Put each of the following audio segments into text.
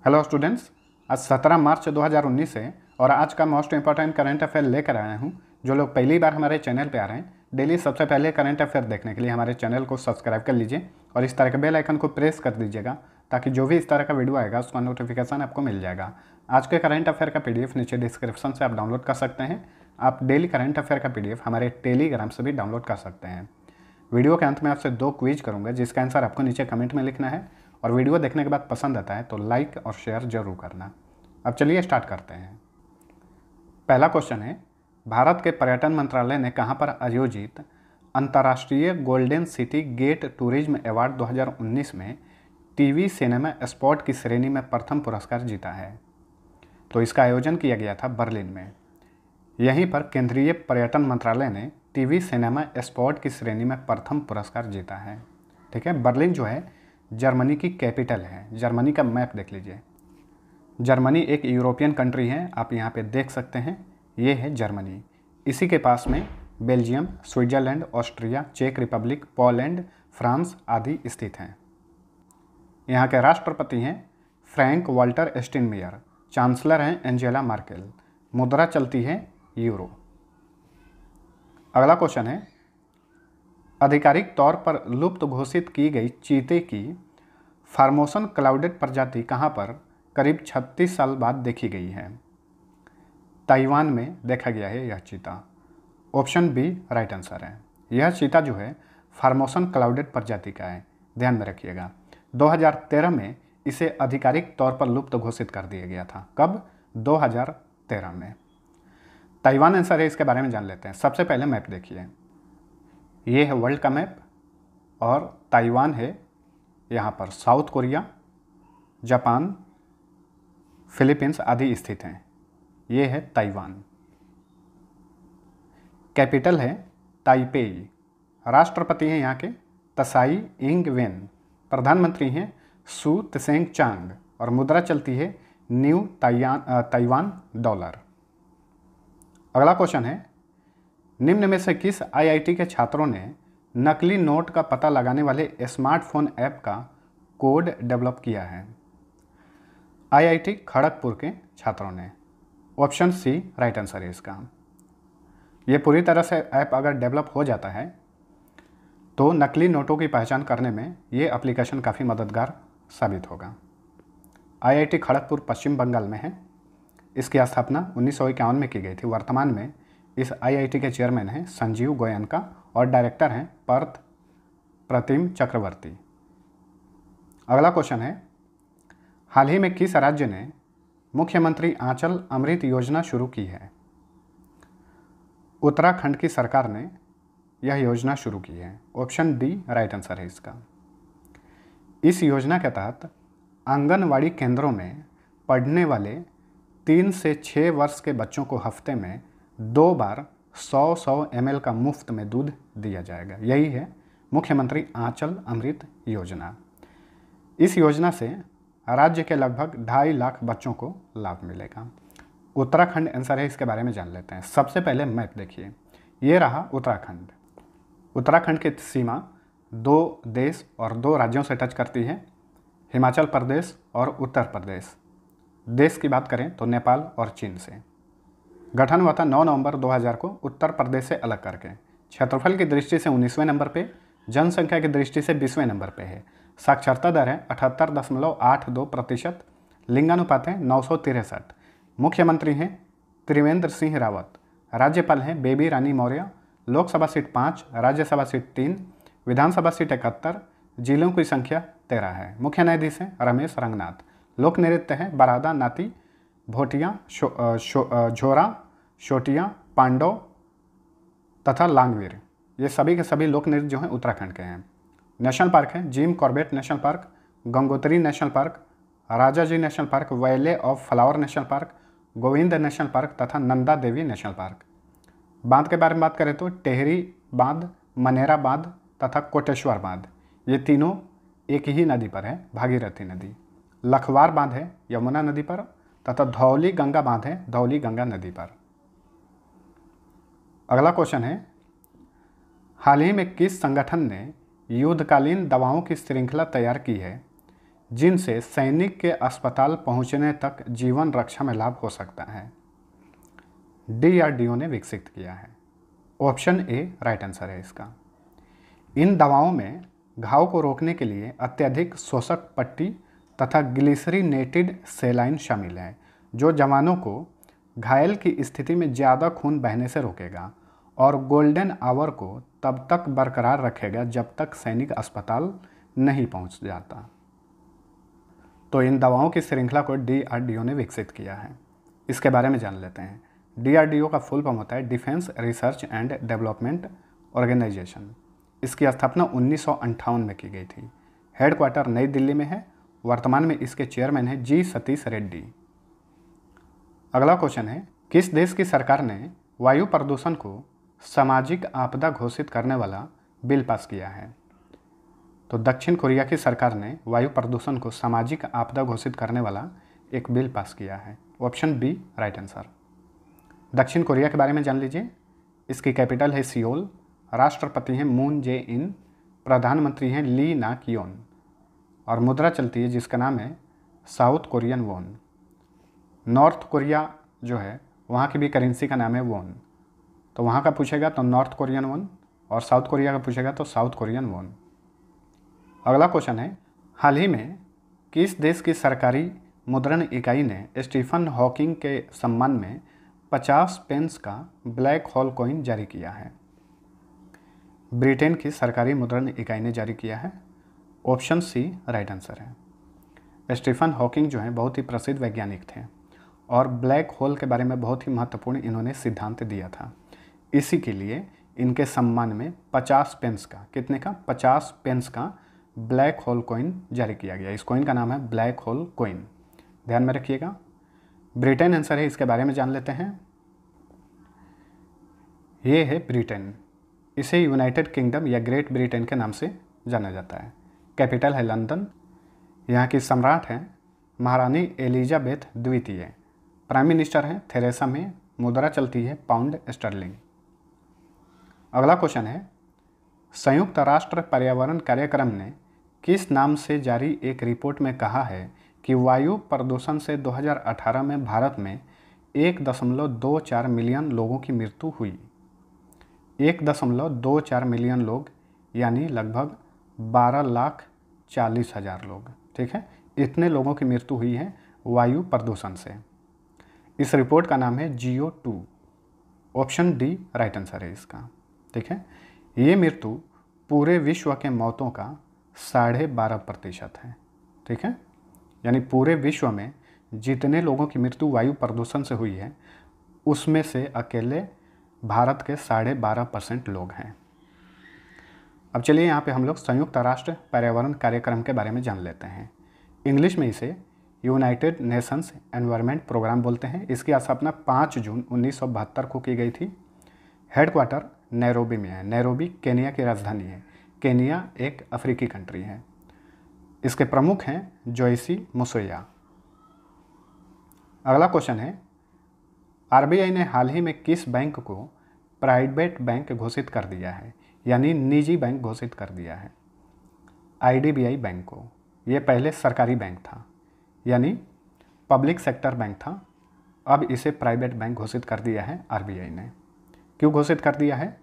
Hello students, आज 17 मार्च 2019 है और आज का मोस्ट इंपॉर्टेंट करंट अफेयर लेकर आया हूँ। जो लोग पहली बार हमारे चैनल पे आ रहे हैं, डेली सबसे पहले करंट अफेयर देखने के लिए हमारे चैनल को सब्सक्राइब कर लीजिए और इस तरह के बेल आइकन को प्रेस कर दीजिएगा ताकि जो भी इस तरह का वीडियो आएगा उसका नोटिफिकेशन आपको मिल जाएगा। आज के करंट अफेयर का PDF नीचे डिस्क्रिप्शन से आप डाउनलोड कर सकते हैं। आप डेली करंट अफेयर का PDF हमारे टेलीग्राम से भी डाउनलोड कर सकते हैं। वीडियो के अंत में आपसे 2 क्विज करूंगा जिसका आंसर आपको नीचे कमेंट में लिखना है और वीडियो देखने के बाद पसंद आता है तो लाइक और शेयर जरूर करना। अब चलिए स्टार्ट करते हैं। पहला क्वेश्चन है, भारत के पर्यटन मंत्रालय ने कहां पर आयोजित अंतर्राष्ट्रीय Golden City Gate Tourism Award 2019 में टीवी सिनेमा स्पॉट की श्रेणी में प्रथम पुरस्कार जीता है? तो इसका आयोजन किया गया था बर्लिन में। यहीं पर केंद्रीय पर्यटन मंत्रालय ने टीवी सिनेमा स्पॉट की श्रेणी में प्रथम पुरस्कार जीता है। ठीक है, बर्लिन जो है जर्मनी की कैपिटल है। जर्मनी का मैप देख लीजिए। जर्मनी एक यूरोपियन कंट्री है, आप यहाँ पे देख सकते हैं, ये है जर्मनी। इसी के पास में बेल्जियम, स्विट्जरलैंड, ऑस्ट्रिया, चेक रिपब्लिक, पोलैंड, फ्रांस आदि स्थित हैं। यहाँ के राष्ट्रपति हैं फ्रैंक वाल्टर स्टाइनमायर, चांसलर हैं एंजेला मार्केल, मुद्रा चलती है यूरो। अगला क्वेश्चन है, आधिकारिक तौर पर लुप्त घोषित की गई चीते की फार्मोसन क्लाउडेड प्रजाति कहाँ पर करीब 36 साल बाद देखी गई है? ताइवान में देखा गया है यह चीता। ऑप्शन बी राइट आंसर है। यह चीता जो है फार्मोसन क्लाउडेड प्रजाति का है, ध्यान में रखिएगा। 2013 में इसे आधिकारिक तौर पर लुप्त घोषित कर दिया गया था। कब? 2013 में। ताइवान आंसर है, इसके बारे में जान लेते हैं। सबसे पहले मैप देखिए, ये है वर्ल्ड का मैप और ताइवान है यहाँ पर। साउथ कोरिया, जापान, फिलीपींस आदि स्थित हैं। ये है ताइवान। कैपिटल है ताइपेई। राष्ट्रपति हैं यहाँ के त्साई इंग वेन। प्रधानमंत्री हैं सू त्सेंग चांग और मुद्रा चलती है न्यू ताइवान डॉलर। अगला क्वेश्चन है, निम्न में से किस IIT के छात्रों ने नकली नोट का पता लगाने वाले स्मार्टफोन ऐप का कोड डेवलप किया है? IIT खड़गपुर के छात्रों ने। ऑप्शन सी राइट आंसर है इसका। ये पूरी तरह से ऐप अगर डेवलप हो जाता है तो नकली नोटों की पहचान करने में ये एप्लीकेशन काफ़ी मददगार साबित होगा। IIT खड़गपुर पश्चिम बंगाल में है। इसकी स्थापना 1951 में की गई थी। वर्तमान में इस IIT के चेयरमैन हैं संजीव गोयनका और डायरेक्टर हैं पर्थ प्रतिम चक्रवर्ती। अगला क्वेश्चन है, हाल ही में किस राज्य ने मुख्यमंत्री आंचल अमृत योजना शुरू की है? उत्तराखंड की सरकार ने यह योजना शुरू की है। ऑप्शन डी राइट आंसर है इसका। इस योजना के तहत आंगनवाड़ी केंद्रों में पढ़ने वाले 3 से 6 वर्ष के बच्चों को हफ्ते में 2 बार 100 ml का मुफ्त में दूध दिया जाएगा। यही है मुख्यमंत्री आंचल अमृत योजना। इस योजना से राज्य के लगभग 2.5 लाख बच्चों को लाभ मिलेगा। उत्तराखंड आंसर है, इसके बारे में जान लेते हैं। सबसे पहले मैप देखिए, ये रहा उत्तराखंड। उत्तराखंड की सीमा 2 देश और 2 राज्यों से टच करती है, हिमाचल प्रदेश और उत्तर प्रदेश। देश की बात करें तो नेपाल और चीन से। गठन हुआ था 9 नवंबर 2000 को उत्तर प्रदेश से अलग करके। क्षेत्रफल की दृष्टि से 19वें नंबर पे, जनसंख्या की दृष्टि से 20वें नंबर पे है। साक्षरता दर है 78.82%। लिंगानुपात है 963। मुख्यमंत्री हैं त्रिवेंद्र सिंह रावत। राज्यपाल हैं बेबी रानी मौर्य। लोकसभा सीट 5, राज्यसभा सीट 3, विधानसभा सीट 71। जिलों की संख्या 13 है। मुख्य न्यायाधीश हैं रमेश रंगनाथ। लोक नृत्य है बारादा, नाती, भोटिया, झोरा, शोटिया, पांडव तथा लांगवीर। ये सभी के सभी लोक नृत्य जो हैं उत्तराखंड के हैं। नेशनल पार्क है Jim Corbett national park, Gangotri national park, Rajaji national park, valley of flower national park, Govind national park तथा नंदा देवी नेशनल पार्क। बांध के बारे में बात करें तो टेहरी बांध, मनेरा बांध तथा कोटेश्वर बांध, ये तीनों एक ही नदी पर है, भागीरथी नदी। लखवार बांध है यमुना नदी पर तथा धौली गंगा बांध है धौली गंगा नदी पर। अगला क्वेश्चन है, हाल ही में किस संगठन ने युद्धकालीन दवाओं की श्रृंखला तैयार की है जिनसे सैनिक के अस्पताल पहुंचने तक जीवन रक्षा में लाभ हो सकता है? DRDO ने विकसित किया है। ऑप्शन ए राइट आंसर है इसका। इन दवाओं में घाव को रोकने के लिए अत्यधिक शोषक पट्टी तथा ग्लिसरीनेटेड सेलाइन शामिल है, जो जवानों को घायल की स्थिति में ज़्यादा खून बहने से रोकेगा और गोल्डन आवर को तब तक बरकरार रखेगा जब तक सैनिक अस्पताल नहीं पहुंच जाता। तो इन दवाओं की श्रृंखला को DRDO ने विकसित किया है। इसके बारे में जान लेते हैं। DRDO का फुल फॉर्म होता है Defence Research and Development Organisation. इसकी स्थापना 1958 में की गई थी। हेडक्वार्टर नई दिल्ली में है। वर्तमान में इसके चेयरमैन हैं जी सतीश रेड्डी। अगला क्वेश्चन है, किस देश की सरकार ने वायु प्रदूषण को सामाजिक आपदा घोषित करने वाला बिल पास किया है? तो दक्षिण कोरिया की सरकार ने वायु प्रदूषण को सामाजिक आपदा घोषित करने वाला एक बिल पास किया है। Option B right answer. दक्षिण कोरिया के बारे में जान लीजिए। इसकी कैपिटल है सियोल। राष्ट्रपति हैं मून जे इन। प्रधानमंत्री हैं ली नाक योन। और मुद्रा चलती है जिसका नाम है south Korean von. North Korea जो है वहाँ की भी करेंसी का नाम है वॉन। तो वहाँ का पूछेगा तो नॉर्थ कोरियन वॉन, और साउथ कोरिया का पूछेगा तो साउथ कोरियन वॉन। अगला क्वेश्चन है, हाल ही में किस देश की सरकारी मुद्रण इकाई ने स्टीफन हॉकिंग के सम्मान में 50 पेंस का ब्लैक होल कॉइन जारी किया है? ब्रिटेन की सरकारी मुद्रण इकाई ने जारी किया है। ऑप्शन सी राइट आंसर है। स्टीफन हॉकिंग जो हैं बहुत ही प्रसिद्ध वैज्ञानिक थे और ब्लैक होल के बारे में बहुत ही महत्वपूर्ण इन्होंने सिद्धांत दिया था। इसी के लिए इनके सम्मान में 50 पेंस का, कितने का? 50 पेंस का ब्लैक होल कॉइन जारी किया गया। इस कॉइन का नाम है ब्लैक होल कॉइन, ध्यान में रखिएगा। ब्रिटेन आंसर है। इसके बारे में जान लेते हैं। ये है ब्रिटेन। इसे यूनाइटेड किंगडम या ग्रेट ब्रिटेन के नाम से जाना जाता है। कैपिटल है लंदन। यहाँ की सम्राट हैं महारानी एलिजाबेथ द्वितीय। प्राइम मिनिस्टर हैं थेरेसा मे। मुद्रा चलती है पाउंड स्टर्लिंग। अगला क्वेश्चन है, संयुक्त राष्ट्र पर्यावरण कार्यक्रम ने किस नाम से जारी एक रिपोर्ट में कहा है कि वायु प्रदूषण से 2018 में भारत में 1.24 मिलियन लोगों की मृत्यु हुई? 1.24 मिलियन लोग यानी लगभग 12,40,000 लोग, ठीक है। इतने लोगों की मृत्यु हुई है वायु प्रदूषण से। इस रिपोर्ट का नाम है GO2। Option D right answer है इसका, ठीक है। ये मृत्यु पूरे विश्व के मौतों का 12.5% है, ठीक है। यानी पूरे विश्व में जितने लोगों की मृत्यु वायु प्रदूषण से हुई है उसमें से अकेले भारत के 12.5% लोग हैं। अब चलिए यहाँ पे हम लोग संयुक्त राष्ट्र पर्यावरण कार्यक्रम के बारे में जान लेते हैं। इंग्लिश में इसे यूनाइटेड नेशंस एनवायरनमेंट प्रोग्राम बोलते हैं। इसकी स्थापना 5 जून 1972 को की गई थी। हेडक्वार्टर नैरोबी में है। नैरोबी केनिया की राजधानी है। केनिया एक अफ्रीकी कंट्री है। इसके प्रमुख हैं जोइसी मुसोया। अगला क्वेश्चन है, आरबीआई ने हाल ही में किस बैंक को प्राइवेट बैंक घोषित कर दिया है, यानी निजी बैंक घोषित कर दिया है? आईडीबीआई बैंक को। ये पहले सरकारी बैंक था, यानी पब्लिक सेक्टर बैंक था। अब इसे प्राइवेट बैंक घोषित कर दिया है आरबीआई ने। क्यों घोषित कर दिया है?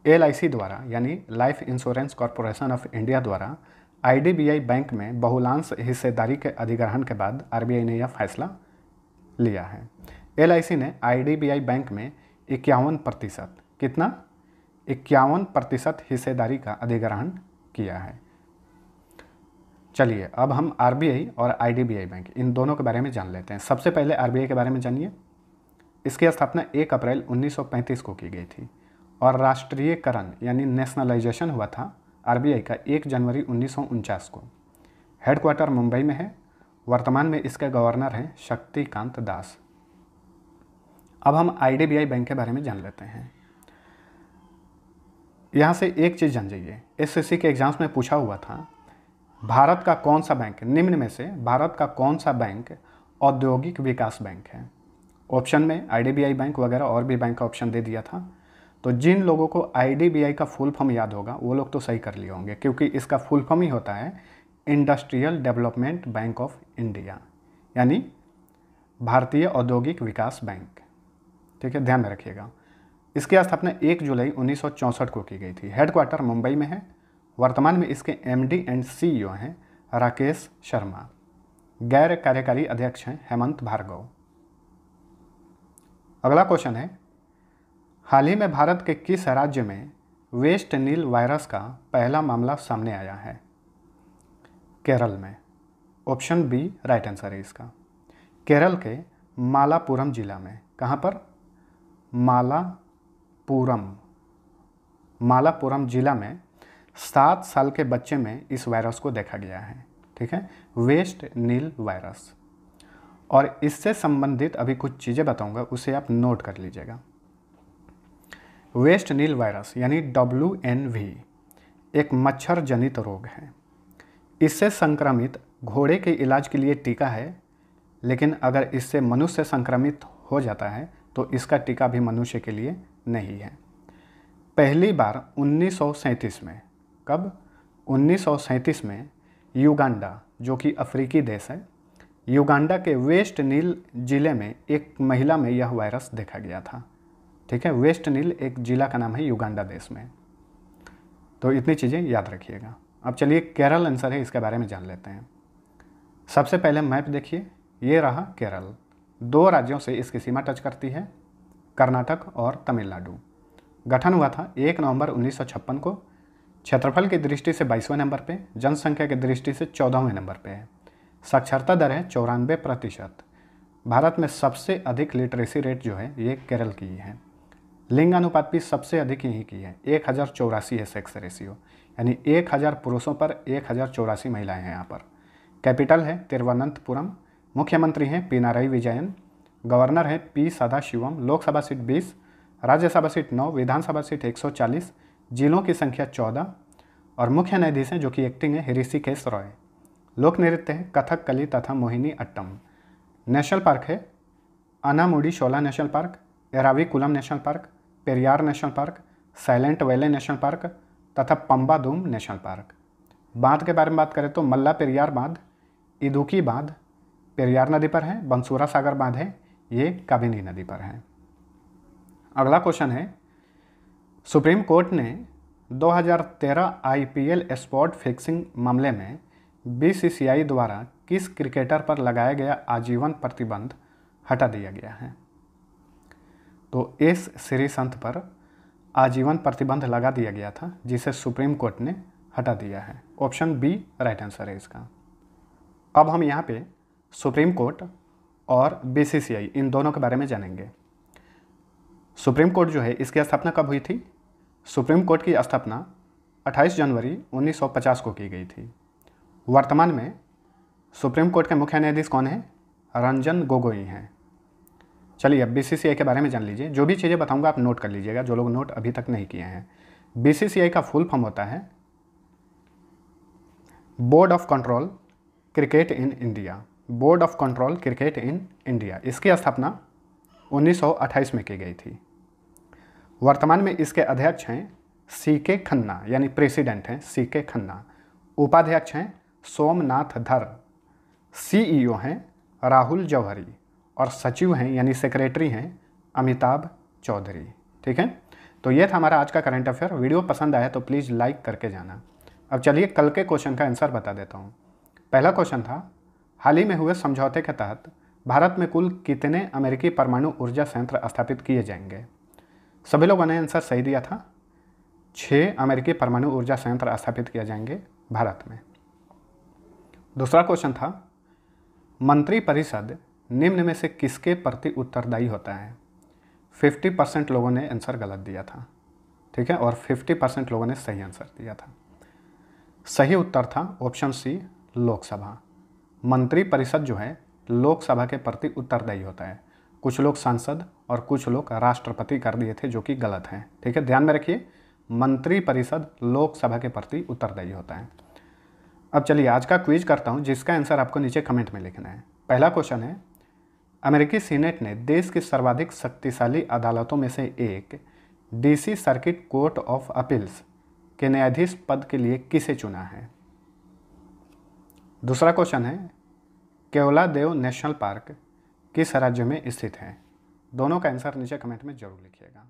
LIC द्वारा, यानी life insurance corporation of India द्वारा आईडीबीआई बैंक में बहुलांश हिस्सेदारी के अधिग्रहण के बाद आरबीआई ने यह फैसला लिया है। LIC ने आईडीबीआई बैंक में 51%, कितना? 51% हिस्सेदारी का अधिग्रहण किया है। चलिए अब हम आरबीआई और आईडीबीआई बैंक इन दोनों के बारे में जान लेते हैं। सबसे पहले आरबीआई के बारे में जानिए। इसकी स्थापना 1 अप्रैल 1935 को की गई थी और राष्ट्रीयकरण यानी नेशनलाइजेशन हुआ था आरबीआई का 1 जनवरी 1949 को। हेडक्वार्टर मुंबई में है। वर्तमान में इसके गवर्नर हैं शक्तिकांत दास। अब हम आईडीबीआई बैंक के बारे में जान लेते हैं। यहाँ से एक चीज़ जान जाइए, एसएससी के एग्जाम्स में पूछा हुआ था, भारत का कौन सा बैंक, निम्न में से भारत का कौन सा बैंक औद्योगिक विकास बैंक है? ऑप्शन में आईडीबीआई बैंक वगैरह और भी बैंक का ऑप्शन दे दिया था। तो जिन लोगों को आईडीबीआई का फुल फॉर्म याद होगा वो लोग तो सही कर लिए होंगे, क्योंकि इसका फुल फॉर्म ही होता है industrial development bank of India, यानी भारतीय औद्योगिक विकास बैंक। ठीक है, ध्यान में रखिएगा। इसकी स्थापना 1 जुलाई 1964 को की गई थी। हेडक्वार्टर मुंबई में है। वर्तमान में इसके एमडी एंड सीईओ हैं राकेश शर्मा। गैर कार्यकारी अध्यक्ष हैं हेमंत भार्गव। अगला क्वेश्चन है, हाल ही में भारत के किस राज्य में वेस्ट नील वायरस का पहला मामला सामने आया है? केरल में। ऑप्शन बी राइट आंसर है इसका। केरल के मालापुरम जिला में। कहाँ पर? मालापुरम जिला में 7 साल के बच्चे में इस वायरस को देखा गया है। ठीक है, वेस्ट नील वायरस। और इससे संबंधित अभी कुछ चीज़ें बताऊंगा, उसे आप नोट कर लीजिएगा। वेस्ट नील वायरस यानी WNV एक मच्छर जनित रोग है। इससे संक्रमित घोड़े के इलाज के लिए टीका है, लेकिन अगर इससे मनुष्य संक्रमित हो जाता है तो इसका टीका भी मनुष्य के लिए नहीं है। पहली बार 1937 में, कब? 1937 में युगांडा, जो कि अफ्रीकी देश है, युगांडा के वेस्ट नील जिले में एक महिला में यह वायरस देखा गया था। ठीक है, वेस्ट नील एक जिला का नाम है युगांडा देश में। तो इतनी चीज़ें याद रखिएगा। अब चलिए केरल आंसर है, इसके बारे में जान लेते हैं। सबसे पहले मैप देखिए, ये रहा केरल। 2 राज्यों से इसकी सीमा टच करती है, कर्नाटक और तमिलनाडु। गठन हुआ था 1 नवंबर 1956 को। क्षेत्रफल की दृष्टि से 22वें नंबर पे, जनसंख्या की दृष्टि से 14वें नंबर पे है। साक्षरता दर है 94%। भारत में सबसे अधिक लिटरेसी रेट जो है ये केरल की ही है। लिंग अनुपात भी सबसे अधिक यहीं की है, 1084 है सेक्स रेशियो, यानी 1000 पुरुषों पर 1084 महिलाएं हैं यहाँ पर। कैपिटल है तिरुवनंतपुरम। मुख्यमंत्री हैं पिनाराई विजयन। गवर्नर है P Sathasivam. Lok Sabha seat 20, Rajya Sabha seat 9, Vidhan Sabha seat 140, जिलों की संख्या 14 और मुख्य न्यायाधीश हैं जो कि एक्टिंग है ऋषिकेश रॉय। लोक नृत्य है कथकली तथा मोहिनी अट्टम। नेशनल पार्क है Anamudi Shola national park, Eravikulam national park, Periyar national park, silent valley national park तथा पंबादूम नेशनल पार्क। बांध के बारे में बात करें तो मल्ला पेरियार बांध, इदुकी बांध पेरियार नदी पर है, बंसूरा सागर बांध है, ये काबिनी नदी पर है। अगला क्वेश्चन है, सुप्रीम कोर्ट ने 2013 IPL स्पॉट फिक्सिंग मामले में BCCI द्वारा किस क्रिकेटर पर लगाया गया आजीवन प्रतिबंध हटा दिया गया है? तो एस श्रीसंत पर आजीवन प्रतिबंध लगा दिया गया था, जिसे सुप्रीम कोर्ट ने हटा दिया है। ऑप्शन बी राइट आंसर है इसका। अब हम यहाँ पे सुप्रीम कोर्ट और BCCI इन दोनों के बारे में जानेंगे। सुप्रीम कोर्ट जो है इसकी स्थापना कब हुई थी? सुप्रीम कोर्ट की स्थापना 28 जनवरी 1950 को की गई थी। वर्तमान में सुप्रीम कोर्ट के मुख्य न्यायाधीश कौन है? रंजन गोगोई हैं। चलिए अब BCCI के बारे में जान लीजिए। जो भी चीज़ें बताऊंगा आप नोट कर लीजिएगा, जो लोग नोट अभी तक नहीं किए हैं। BCCI का फुल फॉर्म होता है board of control cricket in India. Board of control cricket in India. इसकी स्थापना 1928 में की गई थी। वर्तमान में इसके अध्यक्ष हैं CK खन्ना, यानी प्रेसिडेंट हैं CK खन्ना। उपाध्यक्ष हैं सोमनाथ धर। CEO हैं राहुल जौहरी और सचिव हैं यानी सेक्रेटरी हैं अमिताभ चौधरी। ठीक है, तो ये था हमारा आज का करंट अफेयर। वीडियो पसंद आया तो प्लीज़ लाइक करके जाना। अब चलिए कल के क्वेश्चन का आंसर बता देता हूँ। पहला क्वेश्चन था, हाल ही में हुए समझौते के तहत भारत में कुल कितने अमेरिकी परमाणु ऊर्जा संयंत्र स्थापित किए जाएंगे? सभी लोगों ने आंसर सही दिया था। 6 अमेरिकी परमाणु ऊर्जा संयंत्र स्थापित किए जाएंगे भारत में। दूसरा क्वेश्चन था, मंत्रिपरिषद निम्न में से किसके प्रति उत्तरदायी होता है? 50% लोगों ने आंसर गलत दिया था। ठीक है, और 50% लोगों ने सही आंसर दिया था। सही उत्तर था ऑप्शन सी लोकसभा। मंत्रिपरिषद जो है लोकसभा के प्रति उत्तरदायी होता है। कुछ लोग सांसद और कुछ लोग राष्ट्रपति कर दिए थे, जो कि गलत है। ठीक है, ध्यान में रखिए, मंत्रिपरिषद लोकसभा के प्रति उत्तरदायी होता है। अब चलिए आज का क्विज करता हूं, जिसका आंसर आपको नीचे कमेंट में लिखना है। पहला क्वेश्चन है, अमेरिकी सीनेट ने देश की सर्वाधिक शक्तिशाली अदालतों में से एक DC circuit court of appeals के न्यायाधीश पद के लिए किसे चुना है? दूसरा क्वेश्चन है केवलादेव नेशनल पार्क किस राज्य में स्थित है। दोनों का आंसर नीचे कमेंट में जरूर लिखिएगा।